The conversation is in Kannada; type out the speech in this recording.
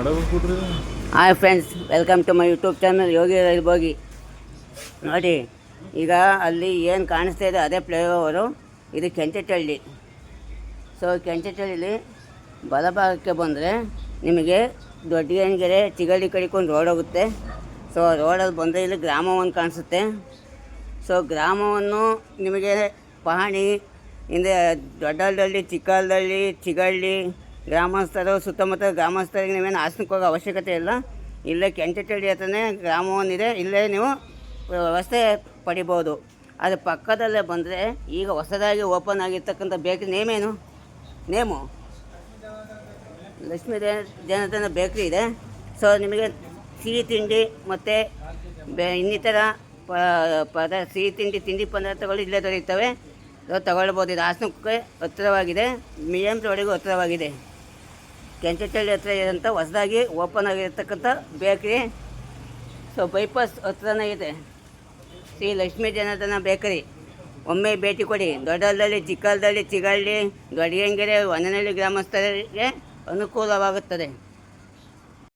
Hi friends, welcome to my YouTube channel Yogi rail bogie. ನೋಡಿ, ಈಗ ಅಲ್ಲಿ ಏನು ಕಾಣಿಸ್ತಾ ಇದೆ ಅದೇ ಫ್ಲೈಓವರು. ಇದು ಕೆಂಚಟಳ್ಳಿ. ಸೊ ಕೆಂಚಟಳ್ಳಿಲಿ ಬಲಭಾಗಕ್ಕೆ ಬಂದರೆ ನಿಮಗೆ ದೊಡ್ಡಗೇನಗೆರೆ ಚಿಗಳಿ ಕಡಿಕೊಂಡು ರೋಡ್ ಹೋಗುತ್ತೆ. ಸೊ ರೋಡಲ್ಲಿ ಬಂದರೆ ಇಲ್ಲಿ ಗ್ರಾಮವನ್ನು ಕಾಣಿಸುತ್ತೆ. ಸೊ ಗ್ರಾಮವನ್ನು ನಿಮಗೆ ಪಹಣಿ ಹಿಂದೆ ದೊಡ್ಡಹಳ್ಳಿ, ಚಿಕ್ಕಹಳ್ಳಿ, ಚಿಗಳ್ಳಿ ಗ್ರಾಮಸ್ಥರು, ಸುತ್ತಮುತ್ತ ಗ್ರಾಮಸ್ಥರಿಗೆ ನೀವೇನು ಹಾಸನಕ್ಕೆ ಹೋಗೋ ಅವಶ್ಯಕತೆ ಇಲ್ಲ. ಇಲ್ಲೇ ಕೆಂಚಟಳ್ಳಿ ಹತ್ರನೇ ಗ್ರಾಮವನ್ನಿದೆ. ಇಲ್ಲೇ ನೀವು ವ್ಯವಸ್ಥೆ ಪಡಿಬೋದು. ಅದ್ರ ಪಕ್ಕದಲ್ಲೇ ಬಂದರೆ ಈಗ ಹೊಸದಾಗಿ ಓಪನ್ ಆಗಿರ್ತಕ್ಕಂಥ ಬೇಕ್ರಿ ನೇಮು ಲಕ್ಷ್ಮೀ ಜನಾರ್ದನ ಬೇಕ್ರಿ ಇದೆ. ಸೊ ನಿಮಗೆ ಸಿಹಿ ತಿಂಡಿ ಮತ್ತು ಇನ್ನಿತರ ಸಿಹಿ ತಿಂಡಿ ಪದಾರ್ಥಗಳು ಇಲ್ಲೇ ದೊರೆಯುತ್ತವೆ. ತಗೊಳ್ಬೋದು. ಇದು ಹಾಸನಕ್ಕೆ ಹತ್ತಿರವಾಗಿದೆ, ಮಿಎಂ ರೋಡಿಗೂ ಹತ್ತಿರವಾಗಿದೆ. ಕೆಂಚಟಳ್ಳಿ ಹತ್ರ ಇರೋಂಥ ಹೊಸದಾಗಿ ಓಪನ್ ಆಗಿರ್ತಕ್ಕಂಥ ಬೇಕ್ರಿ. ಸೊ ಬೈಪಾಸ್ ಹತ್ರನೇ ಇದೆ ಶ್ರೀ ಲಕ್ಷ್ಮೀ ಜನಾರ್ದನ ಬೇಕರಿ. ಒಮ್ಮೆ ಭೇಟಿ ಕೊಡಿ. ದೊಡ್ಡಹಳ್ಳಿ, ಚಿಕ್ಕಹಳ್ಳಿ, ಚಿಗಳ್ಳಿ, ದೊಡ್ಡಗೇನಗೆರೆ, ಹೊನ್ನನಹಳ್ಳಿ ಗ್ರಾಮಸ್ಥರಿಗೆ ಅನುಕೂಲವಾಗುತ್ತದೆ.